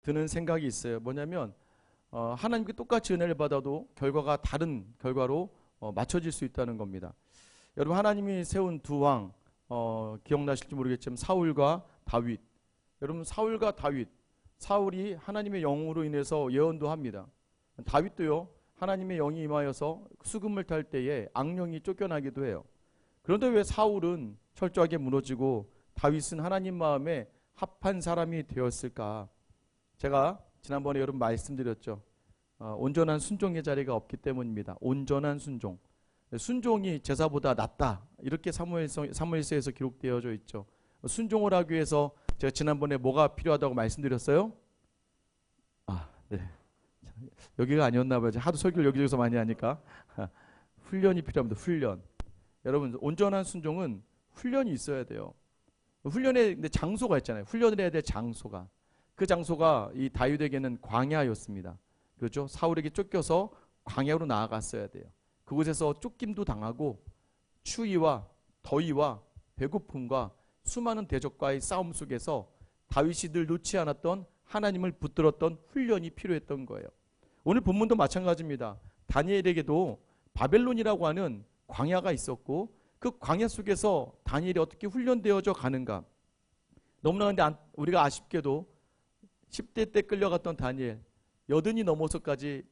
드는 생각이 있어요. 뭐냐면 하나님께 똑같이 은혜를 받아도 결과가 다른 결과로 맞춰질 수 있다는 겁니다. 여러분, 하나님이 세운 두 왕, 기억나실지 모르겠지만 사울과 다윗. 여러분, 사울과 다윗, 사울이 하나님의 영으로 인해서 예언도 합니다. 다윗도요, 하나님의 영이 임하여서 수금을 탈 때에 악령이 쫓겨나기도 해요. 그런데 왜 사울은 철저하게 무너지고 다윗은 하나님 마음에 합한 사람이 되었을까? 제가 지난번에 여러분 말씀드렸죠. 온전한 순종의 자리가 없기 때문입니다. 온전한 순종. 순종이 제사보다 낫다. 이렇게 사무엘서에서 기록되어져 있죠. 순종을 하기 위해서 제가 지난번에 뭐가 필요하다고 말씀드렸어요? 네. 여기가 아니었나 봐요. 하도 설교를 여기저기서 많이 하니까. 훈련이 필요합니다. 훈련. 여러분, 온전한 순종은 훈련이 있어야 돼요. 훈련의 장소가 있잖아요. 훈련을 해야 될 장소가. 그 장소가 이 다윗에게는 광야였습니다. 그렇죠? 사울에게 쫓겨서 광야로 나아갔어야 돼요. 그곳에서 쫓김도 당하고 추위와 더위와 배고픔과 수많은 대적과의 싸움 속에서 다윗이 늘 놓지 않았던 하나님을 붙들었던 훈련이 필요했던 거예요. 오늘 본문도 마찬가지입니다. 다니엘에게도 바벨론이라고 하는 광야가 있었고 그 광야 속에서 다니엘이 어떻게 훈련되어져 가는가. 너무나 근데 우리가 아쉽게도 10대 때 끌려갔던 다니엘 80이 넘어서까지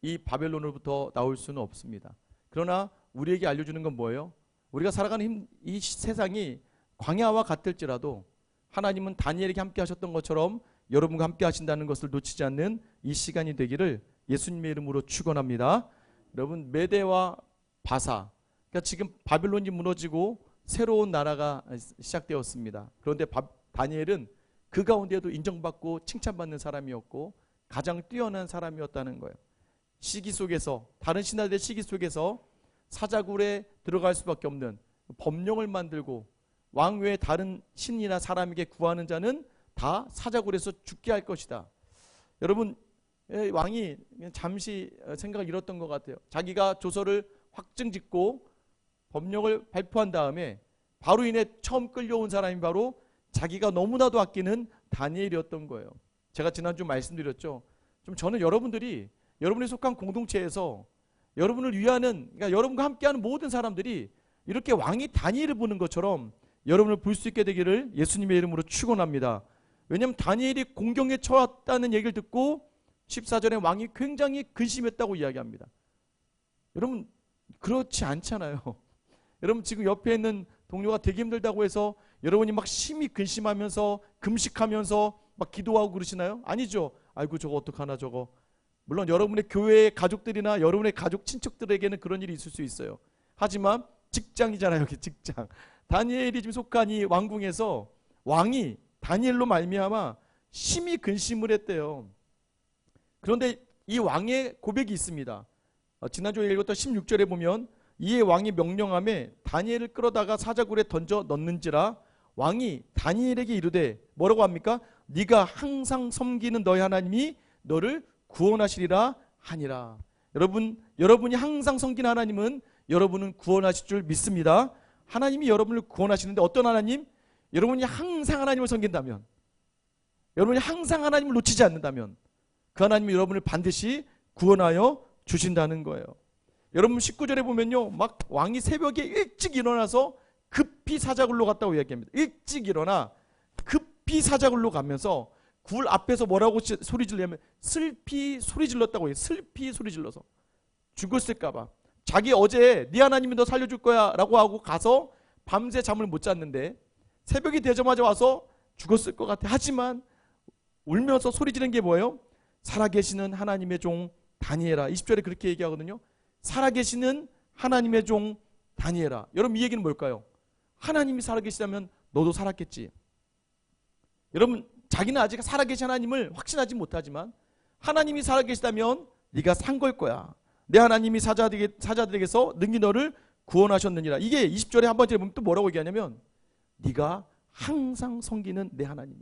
이 바벨론으로부터 나올 수는 없습니다. 그러나 우리에게 알려주는 건 뭐예요? 우리가 살아가는 이 세상이 광야와 같을지라도 하나님은 다니엘에게 함께 하셨던 것처럼 여러분과 함께 하신다는 것을 놓치지 않는 이 시간이 되기를 예수님의 이름으로 축원합니다. 여러분, 메대와 바사, 그러니까 지금 바벨론이 무너지고 새로운 나라가 시작되었습니다. 그런데 다니엘은 그 가운데도 인정받고 칭찬받는 사람이었고 가장 뛰어난 사람이었다는 거예요. 시기 속에서, 다른 신하들의 시기 속에서 사자굴에 들어갈 수밖에 없는 법령을 만들고 왕 외에 다른 신이나 사람에게 구하는 자는 다 사자굴에서 죽게 할 것이다. 여러분, 왕이 잠시 생각을 잃었던 것 같아요. 자기가 조서를 확증짓고 법령을 발표한 다음에 바로 인해 처음 끌려온 사람이 바로 자기가 너무나도 아끼는 다니엘이었던 거예요. 제가 지난주 말씀드렸죠. 좀 저는 여러분들이 여러분이 속한 공동체에서 여러분을 위하는, 그러니까 여러분과 함께하는 모든 사람들이 이렇게 왕이 다니엘을 보는 것처럼 여러분을 볼 수 있게 되기를 예수님의 이름으로 축원합니다. 왜냐하면 다니엘이 공경에 처했다는 얘기를 듣고 14절에 왕이 굉장히 근심했다고 이야기합니다. 여러분, 그렇지 않잖아요. 여러분, 지금 옆에 있는 동료가 되게 힘들다고 해서 여러분이 막 심히 근심하면서 금식하면서 막 기도하고 그러시나요? 아니죠. 아이고 저거 어떡하나 저거. 물론 여러분의 교회의 가족들이나 여러분의 가족 친척들에게는 그런 일이 있을 수 있어요. 하지만 직장이잖아요. 여기 직장. 다니엘이 지금 속한 이 왕궁에서 왕이 다니엘로 말미암아 심히 근심을 했대요. 그런데 이 왕의 고백이 있습니다. 지난주에 읽었던 16절에 보면 이에 왕이 명령함에 다니엘을 끌어다가 사자굴에 던져 넣는지라 왕이 다니엘에게 이르되 뭐라고 합니까? 네가 항상 섬기는 너의 하나님이 너를 구원하시리라 하니라. 여러분이 항상 섬기는 하나님은 여러분은 구원하실 줄 믿습니다. 하나님이 여러분을 구원하시는데 어떤 하나님? 여러분이 항상 하나님을 섬긴다면, 여러분이 항상 하나님을 놓치지 않는다면 그 하나님이 여러분을 반드시 구원하여 주신다는 거예요. 여러분 19절에 보면요, 막 왕이 새벽에 일찍 일어나서 급히 사자굴로 갔다고 이야기합니다. 일찍 일어나 급히 사자굴로 가면서 굴 앞에서 뭐라고 소리 지르냐면 슬피 소리 질렀다고 해요. 슬피 소리 질러서 죽었을까봐. 자기 어제 네 하나님이 너 살려줄 거야 라고 하고 가서 밤새 잠을 못 잤는데 새벽이 되자마자 와서 죽었을 것 같아. 하지만 울면서 소리 지른 게 뭐예요? 살아계시는 하나님의 종 다니엘아. 20절에 그렇게 얘기하거든요. 살아계시는 하나님의 종 다니엘아. 여러분, 이 얘기는 뭘까요? 하나님이 살아계시다면 너도 살았겠지. 여러분, 자기는 아직 살아계신 하나님을 확신하지 못하지만 하나님이 살아계시다면 네가 산 걸 거야. 내 하나님이 사자들에게서 능히 너를 구원하셨느니라. 이게 20절에 한 번째 보면 또 뭐라고 얘기하냐면 네가 항상 섬기는 내 하나님이.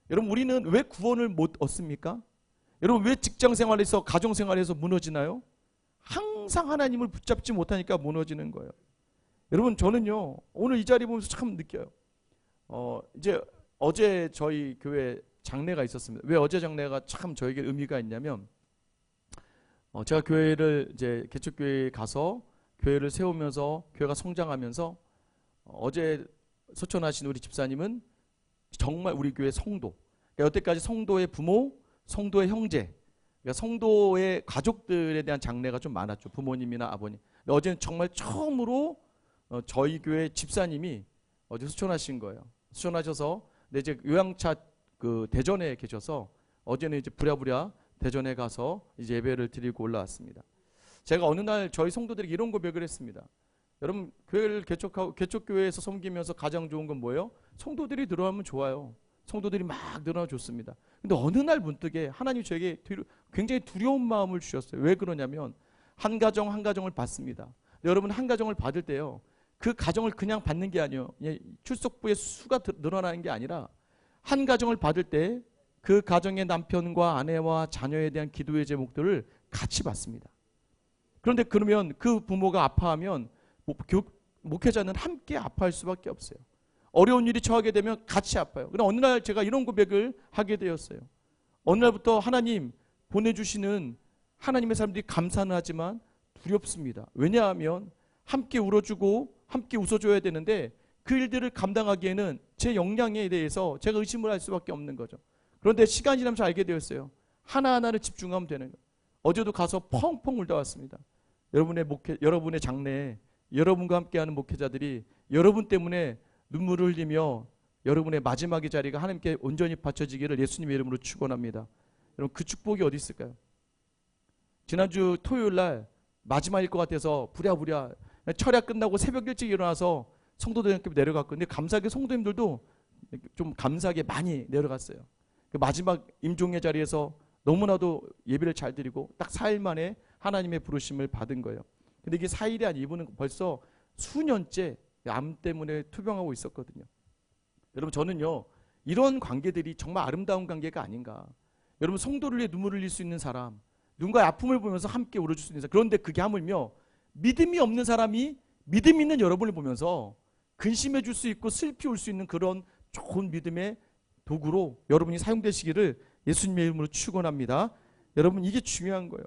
여러분, 우리는 왜 구원을 못 얻습니까? 여러분, 왜 직장생활에서 가정생활에서 무너지나요? 항상 하나님을 붙잡지 못하니까 무너지는 거예요. 여러분, 저는요 오늘 이 자리 보면서 참 느껴요. 이제 어제 저희 교회 장례가 있었습니다. 왜 어제 장례가 참 저에게 의미가 있냐면 제가 교회를 이제 개척교회에 가서 교회를 세우면서 교회가 성장하면서 어제 소천하신 우리 집사님은 정말 우리 교회 성도, 그러니까 여태까지 성도의 부모, 성도의 형제, 그러니까 성도의 가족들에 대한 장례가 좀 많았죠. 부모님이나 아버님. 근데 어제는 정말 처음으로 저희 교회 집사님이 어제 수천하신 거예요. 수천하셔서 근데 이제 요양차 그 대전에 계셔서 어제는 이제 부랴부랴 대전에 가서 이제 예배를 드리고 올라왔습니다. 제가 어느 날 저희 성도들에게 이런 고백을 했습니다. 여러분, 교회를 개척교회에서 섬기면서 가장 좋은 건 뭐예요? 성도들이 늘어나면 좋아요. 성도들이 막 늘어나면 좋습니다. 근데 어느 날 문득에 하나님이 저에게 굉장히 두려운 마음을 주셨어요. 왜 그러냐면 한 가정 한 가정을 받습니다. 여러분, 한 가정을 받을 때요, 그 가정을 그냥 받는 게 아니에요. 출석부의 수가 늘어나는 게 아니라 한 가정을 받을 때 그 가정의 남편과 아내와 자녀에 대한 기도의 제목들을 같이 받습니다. 그런데 그러면 그 부모가 아파하면 목회자는 함께 아파할 수밖에 없어요. 어려운 일이 처하게 되면 같이 아파요. 그런데 어느 날 제가 이런 고백을 하게 되었어요. 어느 날부터 하나님 보내주시는 하나님의 사람들이 감사는 하지만 두렵습니다. 왜냐하면 함께 울어주고 함께 웃어줘야 되는데 그 일들을 감당하기에는 제 역량에 대해서 제가 의심을 할 수밖에 없는 거죠. 그런데 시간이 지나면서 알게 되었어요. 하나하나를 집중하면 되는 거예요. 어제도 가서 펑펑 울다 왔습니다. 여러분의 장래에 여러분과 함께하는 목회자들이 여러분 때문에 눈물을 흘리며 여러분의 마지막의 자리가 하나님께 온전히 바쳐지기를 예수님의 이름으로 축원합니다. 여러분, 그 축복이 어디 있을까요? 지난주 토요일 날 마지막일 것 같아서 부랴부랴 철야 끝나고 새벽 일찍 일어나서 성도들한테 내려갔고, 근데 감사하게 성도님들도 좀 감사하게 많이 내려갔어요. 그 마지막 임종의 자리에서 너무나도 예배를 잘 드리고 딱 4일 만에 하나님의 부르심을 받은 거예요. 근데 이게 4일이 아니 이분은 벌써 수년째 암 때문에 투병하고 있었거든요. 여러분, 저는요, 이런 관계들이 정말 아름다운 관계가 아닌가. 여러분, 성도를 위해 눈물을 흘릴 수 있는 사람, 누군가의 아픔을 보면서 함께 울어줄 수 있는 사람. 그런데 그게 하물며 믿음이 없는 사람이 믿음 있는 여러분을 보면서 근심해 줄 수 있고 슬피 울 수 있는 그런 좋은 믿음의 도구로 여러분이 사용되시기를 예수님의 이름으로 축원합니다. 여러분, 이게 중요한 거예요.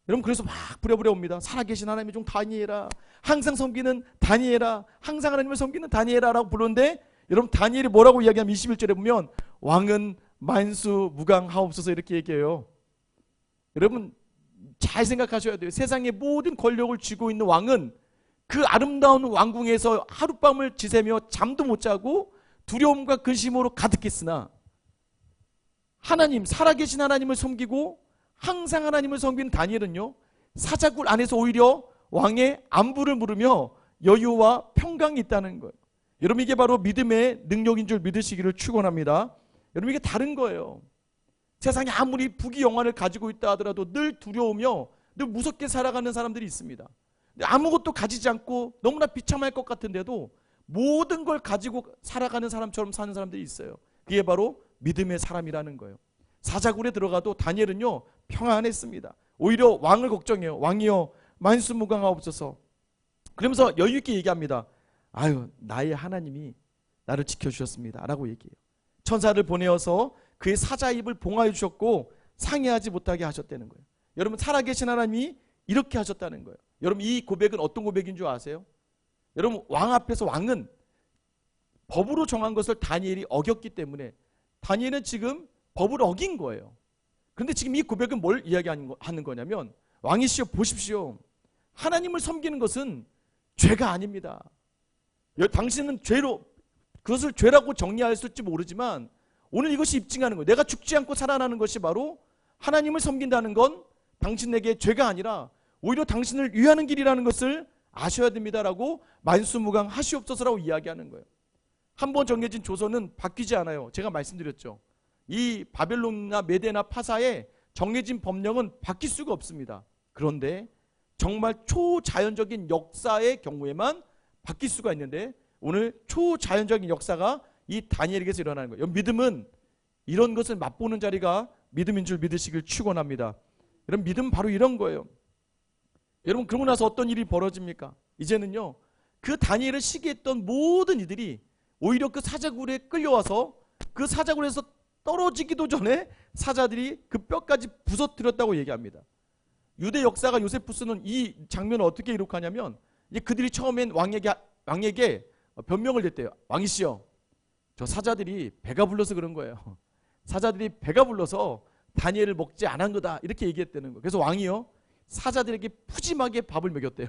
여러분, 그래서 막 부랴부랴 옵니다. 살아계신 하나님의 종 다니엘아, 항상 섬기는 다니엘아, 항상 하나님을 섬기는 다니엘아라고 부르는데, 여러분, 다니엘이 뭐라고 이야기하면 21절에 보면 왕은 만수무강하옵소서 이렇게 얘기해요. 여러분, 잘 생각하셔야 돼요. 세상의 모든 권력을 쥐고 있는 왕은 그 아름다운 왕궁에서 하룻밤을 지새며 잠도 못 자고 두려움과 근심으로 가득했으나 하나님, 살아계신 하나님을 섬기고 항상 하나님을 섬기는 다니엘은요, 사자굴 안에서 오히려 왕의 안부를 물으며 여유와 평강이 있다는 거예요. 여러분, 이게 바로 믿음의 능력인 줄 믿으시기를 축원합니다. 여러분, 이게 다른 거예요. 세상에 아무리 부귀영화를 가지고 있다 하더라도 늘 두려우며 늘 무섭게 살아가는 사람들이 있습니다. 아무것도 가지지 않고 너무나 비참할 것 같은데도 모든 걸 가지고 살아가는 사람처럼 사는 사람들이 있어요. 그게 바로 믿음의 사람이라는 거예요. 사자굴에 들어가도 다니엘은요, 평안했습니다. 오히려 왕을 걱정해요. 왕이여 만수무강하옵소서. 그러면서 여유 있게 얘기합니다. 아유, 나의 하나님이 나를 지켜주셨습니다 라고 얘기해요. 천사를 보내어서 그의 사자 입을 봉하여 주셨고 상해하지 못하게 하셨다는 거예요. 여러분, 살아계신 하나님이 이렇게 하셨다는 거예요. 여러분, 이 고백은 어떤 고백인 줄 아세요? 여러분, 왕 앞에서 왕은 법으로 정한 것을 다니엘이 어겼기 때문에 다니엘은 지금 법을 어긴 거예요. 그런데 지금 이 고백은 뭘 이야기하는 거냐면, 왕이시여 보십시오. 하나님을 섬기는 것은 죄가 아닙니다. 당신은 그것을 죄라고 정리하였을지 모르지만 오늘 이것이 입증하는 거예요. 내가 죽지 않고 살아나는 것이 바로 하나님을 섬긴다는 건 당신에게 죄가 아니라 오히려 당신을 위하는 길이라는 것을 아셔야 됩니다라고 만수무강하시옵소서라고 이야기하는 거예요. 한번 정해진 조선은 바뀌지 않아요. 제가 말씀드렸죠. 이 바벨론이나 메데나 파사의 정해진 법령은 바뀔 수가 없습니다. 그런데 정말 초자연적인 역사의 경우에만 바뀔 수가 있는데, 오늘 초자연적인 역사가 이 다니엘에게서 일어나는 거예요. 믿음은 이런 것을 맛보는 자리가 믿음인 줄 믿으시길 축원합니다. 여러분, 믿음은 바로 이런 거예요. 여러분, 그러고 나서 어떤 일이 벌어집니까? 이제는요, 그 다니엘을 시기했던 모든 이들이 오히려 그 사자굴에 끌려와서 그 사자굴에서 떨어지기도 전에 사자들이 그 뼈까지 부서뜨렸다고 얘기합니다. 유대 역사가 요세푸스는 이 장면을 어떻게 기록하냐면 이제 그들이 처음엔 왕에게 변명을 냈대요. 왕이시여, 저 사자들이 배가 불러서 그런 거예요. 사자들이 배가 불러서 다니엘을 먹지 않은 거다, 이렇게 얘기했다는 거예요. 그래서 왕이요, 사자들에게 푸짐하게 밥을 먹였대요.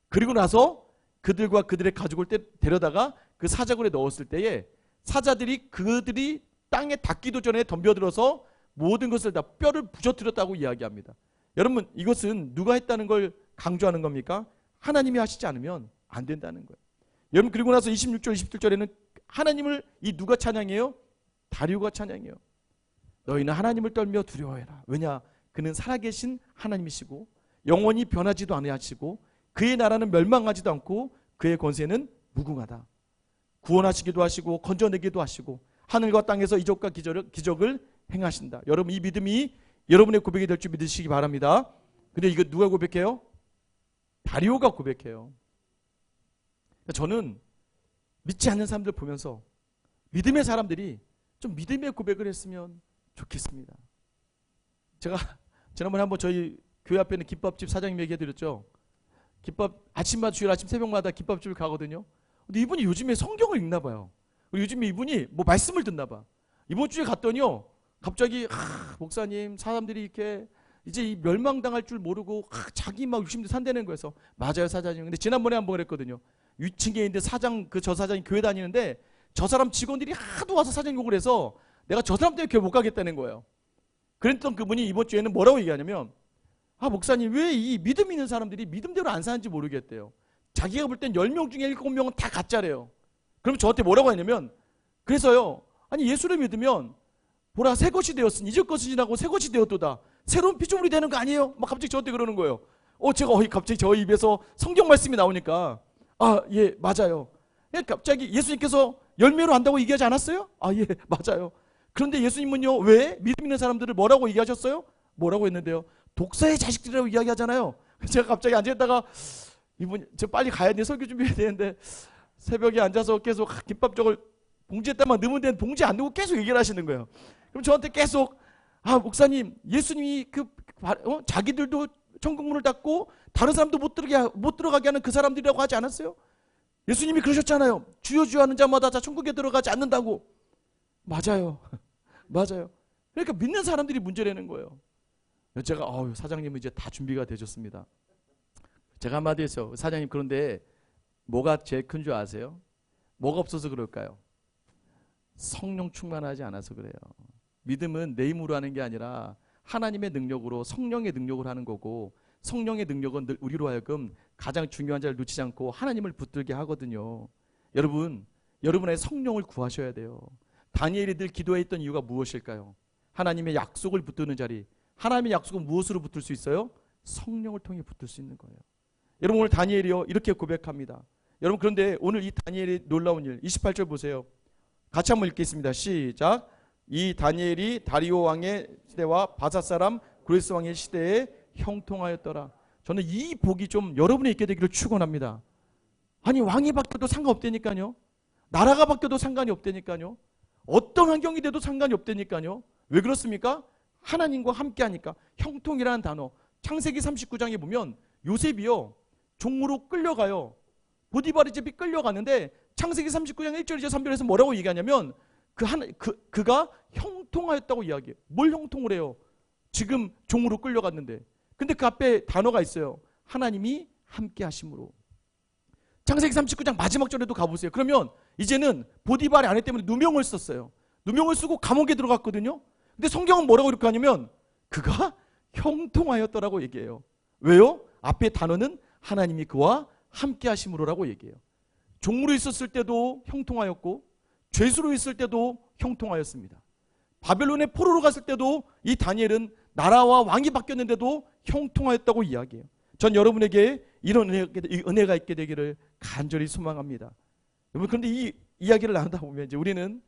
그리고 나서 그들과 그들의 가족을 데려다가 그 사자굴에 넣었을 때에 사자들이 그들이 땅에 닿기도 전에 덤벼들어서 모든 것을 다 뼈를 부셔뜨렸다고 이야기합니다. 여러분, 이것은 누가 했다는 걸 강조하는 겁니까? 하나님이 하시지 않으면 안 된다는 거예요. 여러분, 그리고 나서 26절 27절에는 하나님을 이 누가 찬양해요? 다리오가 찬양해요. 너희는 하나님을 떨며 두려워해라. 왜냐? 그는 살아계신 하나님이시고 영원히 변하지도 아니하시고 그의 나라는 멸망하지도 않고 그의 권세는 무궁하다. 구원하시기도 하시고 건져내기도 하시고 하늘과 땅에서 이적과 기적을 행하신다. 여러분, 이 믿음이 여러분의 고백이 될 줄 믿으시기 바랍니다. 근데 이거 누가 고백해요? 다리오가 고백해요. 저는 믿지 않는 사람들 보면서 믿음의 사람들이 좀 믿음의 고백을 했으면 좋겠습니다. 제가 지난번에 한번 저희 교회 앞에 있는 김밥집 사장님 얘기해드렸죠. 김밥 아침마다, 주일 아침 새벽마다 김밥집을 가거든요. 근데 이분이 요즘에 성경을 읽나 봐요. 그리고 요즘에 이분이 뭐 말씀을 듣나 봐. 이번 주에 갔더니요, 갑자기 목사님, 사람들이 이렇게 이제 이 멸망당할 줄 모르고 자기 막 욕심도 산다는 거여서, 맞아요 사장님. 근데 지난번에 한번 그랬거든요. 위층에 있는데 저 사장이 교회 다니는데 저 사람 직원들이 하도 와서 사장 욕을 해서 내가 저 사람 때문에 교회 못 가겠다는 거예요. 그랬던 그분이 이번 주에는 뭐라고 얘기하냐면, 목사님, 왜 이 믿음 있는 사람들이 믿음대로 안 사는지 모르겠대요. 자기가 볼 땐 10명 중에 7명은 다 가짜래요. 그럼 저한테 뭐라고 하냐면, 그래서요, 아니 예수를 믿으면 보라 새 것이 되었으니 이전 것이 지나고 새 것이 되었도다. 새로운 피조물이 되는 거 아니에요? 막 갑자기 저한테 그러는 거예요. 제가 갑자기 저 입에서 성경 말씀이 나오니까, 예, 맞아요. 갑자기 예수님께서 열매로 한다고 얘기하지 않았어요? 예, 맞아요. 그런데 예수님은요, 왜 믿음 있는 사람들을 뭐라고 얘기하셨어요? 뭐라고 했는데요? 독사의 자식들이라고 이야기하잖아요. 제가 갑자기 앉아있다가 저 빨리 가야 돼, 설교 준비해야 되는데 새벽에 앉아서 계속 김밥 저걸 봉지에다만 넣으면 되는 봉지 안 넣고 계속 얘기를 하시는 거예요. 그럼 저한테 계속, 목사님, 예수님이 자기들도 천국문을 닫고 다른 사람도 못 들어가게 하는 그 사람들이라고 하지 않았어요? 예수님이 그러셨잖아요. 주여 주여 하는 자마다 다 천국에 들어가지 않는다고. 맞아요. 맞아요. 그러니까 믿는 사람들이 문제라는 거예요. 제가 사장님은 이제 다 준비가 되셨습니다. 제가 한마디 했어요. 사장님, 그런데 뭐가 제일 큰 줄 아세요? 뭐가 없어서 그럴까요? 성령 충만하지 않아서 그래요. 믿음은 내 힘으로 하는 게 아니라 하나님의 능력으로, 성령의 능력으로 하는 거고, 성령의 능력은 늘 우리로 하여금 가장 중요한 자를 놓치지 않고 하나님을 붙들게 하거든요. 여러분의 성령을 구하셔야 돼요. 다니엘이 늘 기도했던 이유가 무엇일까요? 하나님의 약속을 붙드는 자리. 하나님의 약속은 무엇으로 붙들 수 있어요? 성령을 통해 붙들 수 있는 거예요. 여러분, 오늘 다니엘이요, 이렇게 고백합니다. 여러분, 그런데 오늘 이 다니엘의 놀라운 일, 28절 보세요. 같이 한번 읽겠습니다. 시작. 이 다니엘이 다리오 왕의 시대와 바사 사람 그레스 왕의 시대에 형통하였더라. 저는 이 복이 좀 여러분이 있게 되기를 축원합니다. 아니, 왕이 바뀌어도 상관없다니까요. 나라가 바뀌어도 상관이 없다니까요. 어떤 환경이 돼도 상관이 없다니까요. 왜 그렇습니까? 하나님과 함께 하니까. 형통이라는 단어, 창세기 39장에 보면 요셉이요, 종으로 끌려가요. 보디바르 집이 끌려가는데 창세기 39장 1절 2절 3절에서 뭐라고 얘기하냐면, 그가 형통하였다고 이야기해요. 뭘 형통을 해요? 지금 종으로 끌려갔는데. 근데 그 앞에 단어가 있어요. 하나님이 함께 하심으로. 창세기 39장 마지막 절에도 가보세요. 그러면 이제는 보디발의 아내 때문에 누명을 썼어요. 누명을 쓰고 감옥에 들어갔거든요. 근데 성경은 뭐라고 이렇게 하냐면, 그가 형통하였더라고 얘기해요. 왜요? 앞에 단어는 하나님이 그와 함께 하심으로라고 얘기해요. 종으로 있었을 때도 형통하였고, 죄수로 있을 때도 형통하였습니다. 바벨론의 포로로 갔을 때도 이 다니엘은 나라와 왕이 바뀌었는데도 형통하였다고 이야기해요. 전 여러분에게 이런 은혜가 있게 되기를 간절히 소망합니다. 여러분, 그런데 이 이야기를 나누다 보면 이제 우리는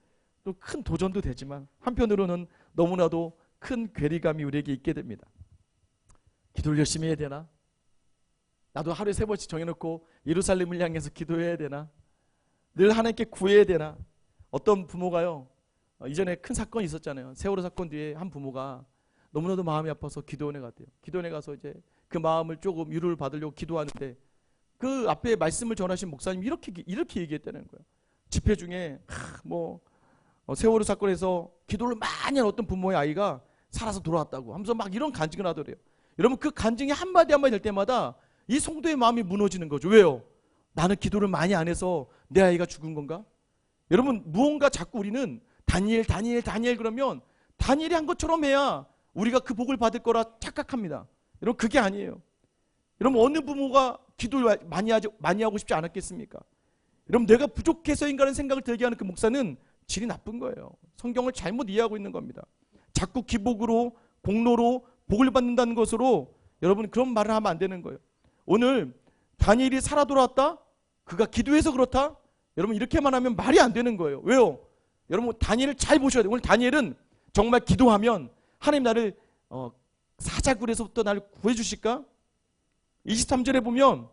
또 큰 도전도 되지만 한편으로는 너무나도 큰 괴리감이 우리에게 있게 됩니다. 기도를 열심히 해야 되나? 나도 하루에 3번씩 정해놓고 예루살렘을 향해서 기도해야 되나? 늘 하나님께 구해야 되나? 어떤 부모가요, 이전에 큰 사건이 있었잖아요. 세월호 사건 뒤에 한 부모가 너무나도 마음이 아파서 기도원에 갔대요. 기도원에 가서 이제 그 마음을 조금 위로를 받으려고 기도하는데 그 앞에 말씀을 전하신 목사님이 이렇게 얘기했다는 거예요. 집회 중에 세월호 사건에서 기도를 많이 한 어떤 부모의 아이가 살아서 돌아왔다고 하면서 막 이런 간증을 하더래요. 여러분, 그 간증이 한마디 한마디 될 때마다 이 성도의 마음이 무너지는 거죠. 왜요? 나는 기도를 많이 안 해서 내 아이가 죽은 건가? 여러분, 무언가 자꾸 우리는 다니엘 그러면 다니엘이 한 것처럼 해야 우리가 그 복을 받을 거라 착각합니다. 여러분, 그게 아니에요. 여러분, 어느 부모가 기도를 많이 하고 싶지 않았겠습니까? 여러분, 내가 부족해서인가라는 생각을 들게 하는 그 목사는 질이 나쁜 거예요. 성경을 잘못 이해하고 있는 겁니다. 자꾸 기복으로 공로로 복을 받는다는 것으로 여러분 그런 말을 하면 안 되는 거예요. 오늘 다니엘이 살아 돌아왔다? 그가 기도해서 그렇다? 여러분, 이렇게만 하면 말이 안 되는 거예요. 왜요? 여러분, 다니엘을 잘 보셔야 돼요. 오늘 다니엘은 정말 기도하면 하나님 나를 사자굴에서부터 나를 구해주실까? 23절에 보면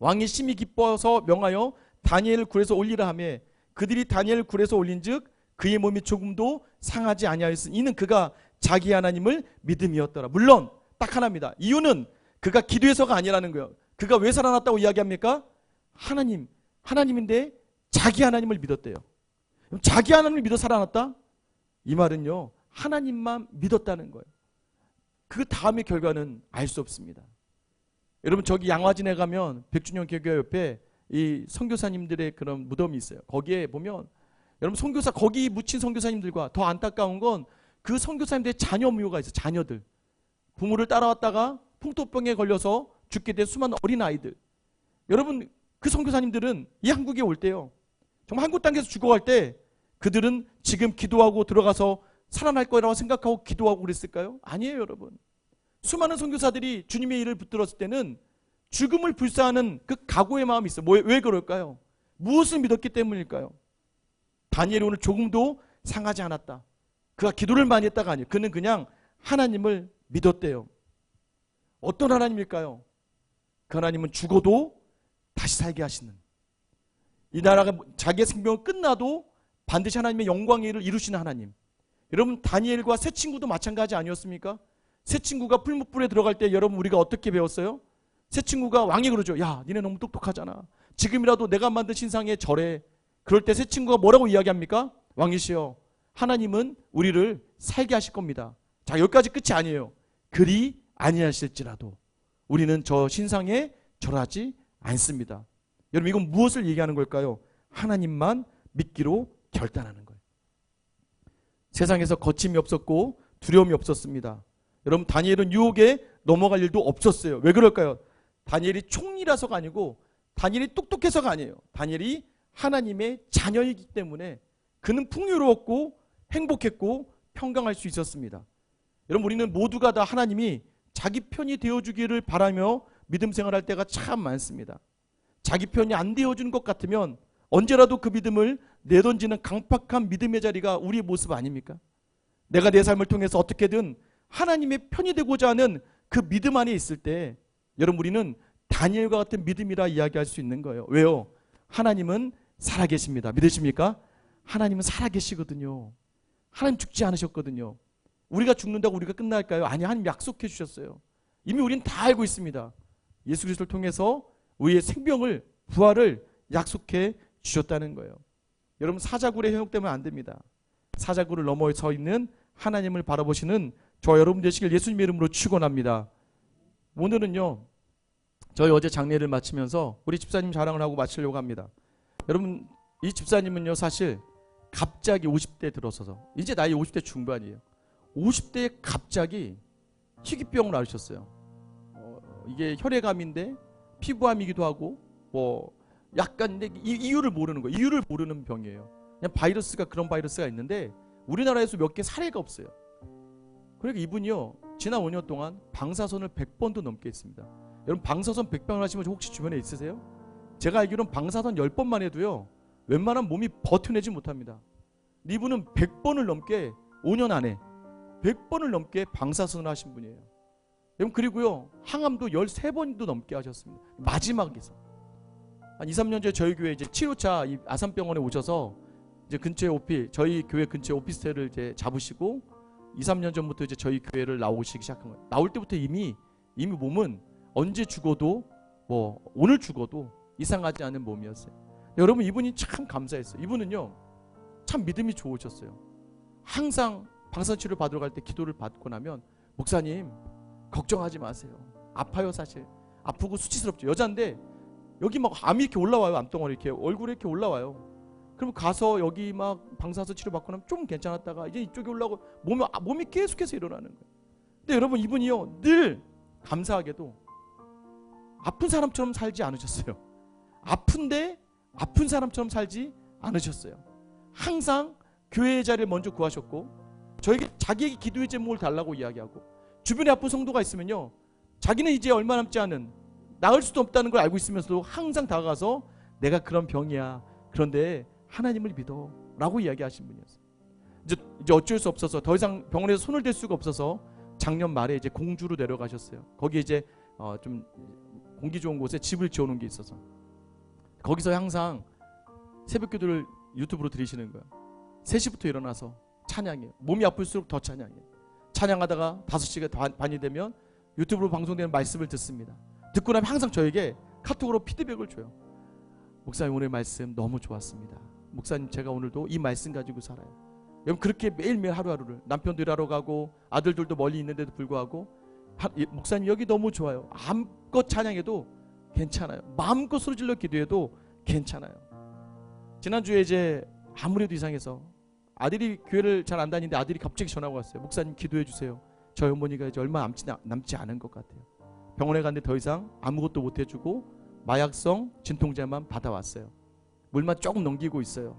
왕이 심히 기뻐서 명하여 다니엘을 굴에서 올리라 하며 그들이 다니엘을 굴에서 올린즉 그의 몸이 조금도 상하지 아니하였으니 이는 그가 자기 하나님을 믿음이었더라. 물론 딱 하나입니다. 이유는 그가 기도해서가 아니라는 거예요. 그가 왜 살아났다고 이야기합니까? 하나님인데 자기 하나님을 믿었대요. 그럼 자기 하나님을 믿어 살아났다? 이 말은요, 하나님만 믿었다는 거예요. 그 다음의 결과는 알 수 없습니다. 여러분, 저기 양화진에 가면 백준영 개교회 옆에 이 선교사님들의 그런 무덤이 있어요. 거기에 보면 여러분, 선교사 거기 묻힌 선교사님들과 더 안타까운 건 그 선교사님들의 자녀 묘가 있어요. 자녀들. 부모를 따라왔다가 풍토병에 걸려서 죽게 된 수많은 어린 아이들. 여러분, 그 선교사님들은 이 한국에 올 때요, 정말 한국 땅에서 죽어갈 때 그들은 지금 기도하고 들어가서 살아날 거라고 생각하고 기도하고 그랬을까요? 아니에요, 여러분. 수많은 선교사들이 주님의 일을 붙들었을 때는 죽음을 불사하는 그 각오의 마음이 있어요. 왜 그럴까요? 무엇을 믿었기 때문일까요? 다니엘이 오늘 조금도 상하지 않았다. 그가 기도를 많이 했다가 아니에요. 그는 그냥 하나님을 믿었대요. 어떤 하나님일까요? 그 하나님은 죽어도 다시 살게 하시는, 이 나라가 자기의 생명은 끝나도 반드시 하나님의 영광의 일을 이루시는 하나님. 여러분, 다니엘과 새 친구도 마찬가지 아니었습니까? 새 친구가 풀무불에 들어갈 때 여러분 우리가 어떻게 배웠어요? 새 친구가 왕이 그러죠. 야, 니네 너무 똑똑하잖아. 지금이라도 내가 만든 신상에 절해. 그럴 때 새 친구가 뭐라고 이야기합니까? 왕이시여, 하나님은 우리를 살게 하실 겁니다. 자, 여기까지 끝이 아니에요. 그리 아니하실지라도 우리는 저 신상에 절하지 않습니다. 여러분, 이건 무엇을 얘기하는 걸까요? 하나님만 믿기로 결단하는 거예요. 세상에서 거침이 없었고 두려움이 없었습니다. 여러분, 다니엘은 유혹에 넘어갈 일도 없었어요. 왜 그럴까요? 다니엘이 총리라서가 아니고 다니엘이 똑똑해서가 아니에요. 다니엘이 하나님의 자녀이기 때문에 그는 풍요로웠고 행복했고 평강할 수 있었습니다. 여러분, 우리는 모두가 다 하나님이 자기 편이 되어주기를 바라며 믿음 생활할 때가 참 많습니다. 자기 편이 안 되어주는 것 같으면 언제라도 그 믿음을 내던지는 강팍한 믿음의 자리가 우리의 모습 아닙니까? 내가 내 삶을 통해서 어떻게든 하나님의 편이 되고자 하는 그 믿음 안에 있을 때 여러분, 우리는 다니엘과 같은 믿음이라 이야기할 수 있는 거예요. 왜요? 하나님은 살아계십니다. 믿으십니까? 하나님은 살아계시거든요. 하나님 죽지 않으셨거든요. 우리가 죽는다고 우리가 끝날까요? 아니, 하나님 약속해 주셨어요. 이미 우리는 다 알고 있습니다. 예수 그리스도를 통해서 우리의 생명을, 부활을 약속해 주셨다는 거예요. 여러분, 사자굴에 현혹되면 안 됩니다. 사자굴을 넘어서 있는 하나님을 바라보시는 저와 여러분 되시길 예수님의 이름으로 축원합니다. 오늘은요, 저희 어제 장례를 마치면서 우리 집사님 자랑을 하고 마치려고 합니다. 여러분, 이 집사님은요, 사실 갑자기 50대 들어서서 이제 나이 50대 중반이에요. 50대에 갑자기 희귀병을 앓으셨어요. 이게 혈액암인데 피부암이기도 하고 약간 근데 이유를 모르는 거예요. 이유를 모르는 병이에요. 그냥 바이러스가, 그런 바이러스가 있는데 우리나라에서 몇 개 사례가 없어요. 그러니까 이분이요, 지난 5년 동안 방사선을 100번도 넘게 했습니다. 여러분, 방사선 100번을 하시면 혹시 주변에 있으세요? 제가 알기로는 방사선 10번만 해도요, 웬만하면 몸이 버텨내지 못합니다. 이분은 100번을 넘게 5년 안에 100번을 넘게 방사선을 하신 분이에요. 여러분, 그리고요, 항암도 13번도 넘게 하셨습니다. 마지막에서 한 2, 3년 전에 저희 교회 이제 치료차 이 아산병원에 오셔서 이제 근처에 저희 교회 근처에 오피스텔을 이제 잡으시고 2, 3년 전부터 이제 저희 교회를 나오시기 시작한 거예요. 나올 때부터 이미 몸은 언제 죽어도 뭐 오늘 죽어도 이상하지 않은 몸이었어요. 여러분, 이분이 참 감사했어요. 이분은요 참 믿음이 좋으셨어요. 항상 방사치료 받으러 갈 때 기도를 받고 나면, 목사님 걱정하지 마세요. 아파요. 사실 아프고 수치스럽죠. 여자인데 여기 막 암이 이렇게 올라와요. 암덩어리 이렇게 얼굴에 이렇게 올라와요. 그럼 가서 여기 막 방사선 치료 받고 나면 좀 괜찮았다가 이제 이쪽에 올라오고 몸이 계속해서 일어나는 거예요. 근데 여러분, 이분이요 늘 감사하게도 아픈 사람처럼 살지 않으셨어요. 아픈데 아픈 사람처럼 살지 않으셨어요. 항상 교회의 자리를 먼저 구하셨고, 저에게 자기에게 기도의 제목을 달라고 이야기하고, 주변에 아픈 성도가 있으면요 자기는 이제 얼마 남지 않은, 나을 수도 없다는 걸 알고 있으면서도 항상 다가가서 내가 그런 병이야, 그런데 하나님을 믿어 라고 이야기하신 분이었어요. 이제 어쩔 수 없어서 더 이상 병원에서 손을 댈 수가 없어서 작년 말에 이제 공주로 내려가셨어요. 거기 이제 좀 공기 좋은 곳에 집을 지어놓은 게 있어서 거기서 항상 새벽 기도를 유튜브로 들으시는 거예요. 3시부터 일어나서 찬양해요. 몸이 아플수록 더 찬양해요. 찬양하다가 5시가 반이 되면 유튜브로 방송되는 말씀을 듣습니다. 듣고 나면 항상 저에게 카톡으로 피드백을 줘요. 목사님, 오늘 말씀 너무 좋았습니다. 목사님, 제가 오늘도 이 말씀 가지고 살아요. 여러분, 그렇게 매일매일 하루하루를, 남편도 일하러 가고 아들들도 멀리 있는데도 불구하고 목사님 여기 너무 좋아요. 마음껏 찬양해도 괜찮아요. 마음껏 소리질러 기도해도 괜찮아요. 지난주에 이제 아무래도 이상해서 아들이 교회를 잘 안 다니는데 아들이 갑자기 전화가 왔어요. 목사님 기도해 주세요. 저희 어머니가 이제 얼마 남지 않은 것 같아요. 병원에 갔는데 더 이상 아무것도 못 해주고 마약성 진통제만 받아왔어요. 물만 조금 넘기고 있어요.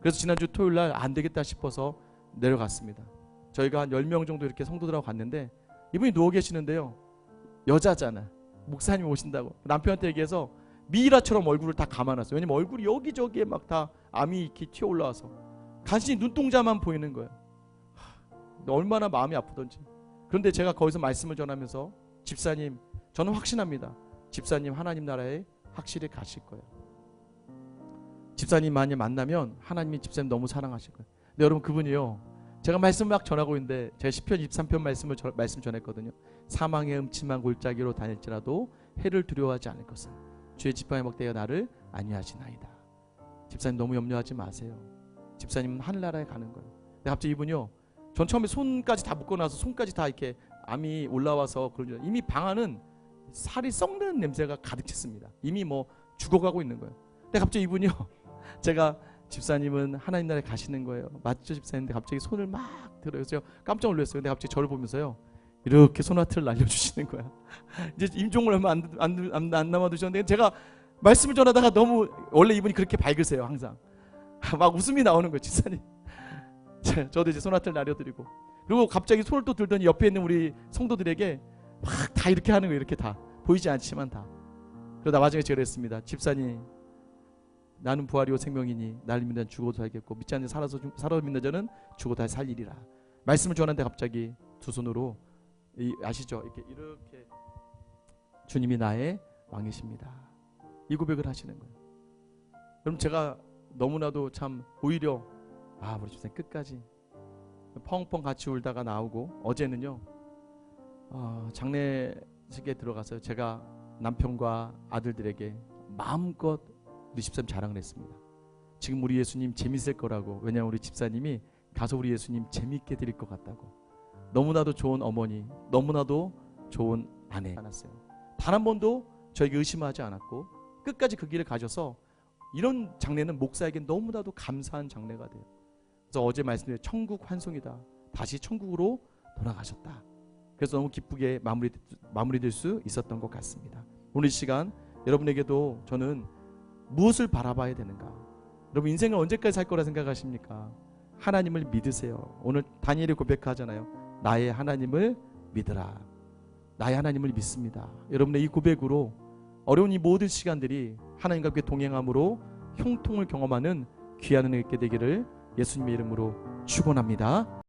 그래서 지난주 토요일날 안 되겠다 싶어서 내려갔습니다. 저희가 한 10명 정도 이렇게 성도들하고 갔는데, 이분이 누워 계시는데요, 여자잖아. 목사님 오신다고 남편한테 얘기해서 미이라처럼 얼굴을 다 감아놨어요. 왜냐면 얼굴이 여기저기에 막 다 암이 이렇게 튀어 올라와서 간신히 눈동자만 보이는 거예요. 얼마나 마음이 아프던지. 그런데 제가 거기서 말씀을 전하면서, 집사님, 저는 확신합니다. 집사님 하나님 나라에 확실히 가실 거예요. 집사님 많이 만나면 하나님이 집사님 너무 사랑하실 거예요. 근데 여러분, 그분이요, 제가 말씀 막 전하고 있는데 제가 시편 23편 말씀 전했거든요. 사망의 음침한 골짜기로 다닐지라도 해를 두려워하지 않을 것을, 주의 지팡이 막대가 나를 안위하시나이다. 집사님 너무 염려하지 마세요. 집사님은 하늘나라에 가는 거예요. 근데 갑자기 이분이요, 전 처음에 손까지 다 묶어놔서 손까지 다 이렇게 암이 올라와서 그러죠. 이미 방 안은 살이 썩는 냄새가 가득 찼습니다. 이미 뭐 죽어가고 있는 거예요. 근데 갑자기 이분이요, 제가 집사님은 하나님 나라에 가시는 거예요. 맞죠 집사님? 근데 갑자기 손을 막 들어요. 그래서 깜짝 놀랐어요. 근데 갑자기 저를 보면서요, 이렇게 손아트를 날려주시는 거야. 이제 임종을 얼마 안 남아두셨는데, 제가 말씀을 전하다가 너무, 원래 이분이 그렇게 밝으세요. 항상 막 웃음이 나오는 거예요. 집사님. 저도 이제 손아트를 날려드리고, 그리고 갑자기 손을 또 들더니 옆에 있는 우리 성도들에게 막 다 이렇게 하는 거예요. 이렇게 다 보이지 않지만 다. 그러다 나중에 제가 그랬습니다. 집사님, 나는 부활이요 생명이니 나를 믿는 자는 죽어도 살겠고 믿지 않는 살아 믿는 자는 죽어도 다시 살리리라. 말씀을 전하는데 갑자기 두 손으로, 아시죠? 이렇게 주님이 나의 왕이십니다. 이 고백을 하시는 거예요. 여러분, 제가 너무나도 참 오히려 우리 집사님 끝까지 펑펑 같이 울다가 나오고, 어제는요 장례식에 들어가서 제가 남편과 아들들에게 마음껏 우리 집사님 자랑을 했습니다. 지금 우리 예수님 재밌을 거라고. 왜냐하면 우리 집사님이 가서 우리 예수님 재밌게 드릴 것 같다고. 너무나도 좋은 어머니, 너무나도 좋은 아내 많았어요. 단 한 번도 저에게 의심하지 않았고 끝까지 그 길을 가셔서, 이런 장례는 목사에겐 너무나도 감사한 장례가 돼요. 그래서 어제 말씀드린 천국 환송이다. 다시 천국으로 돌아가셨다. 그래서 너무 기쁘게 마무리될 수 있었던 것 같습니다. 오늘 이 시간 여러분에게도 저는 무엇을 바라봐야 되는가? 여러분, 인생을 언제까지 살 거라 생각하십니까? 하나님을 믿으세요. 오늘 다니엘이 고백하잖아요. 나의 하나님을 믿으라. 나의 하나님을 믿습니다. 여러분의 이 고백으로 어려운 이 모든 시간들이 하나님과 함께 동행함으로 형통을 경험하는 귀한 은혜 있게 되기를 예수님의 이름으로 축원합니다.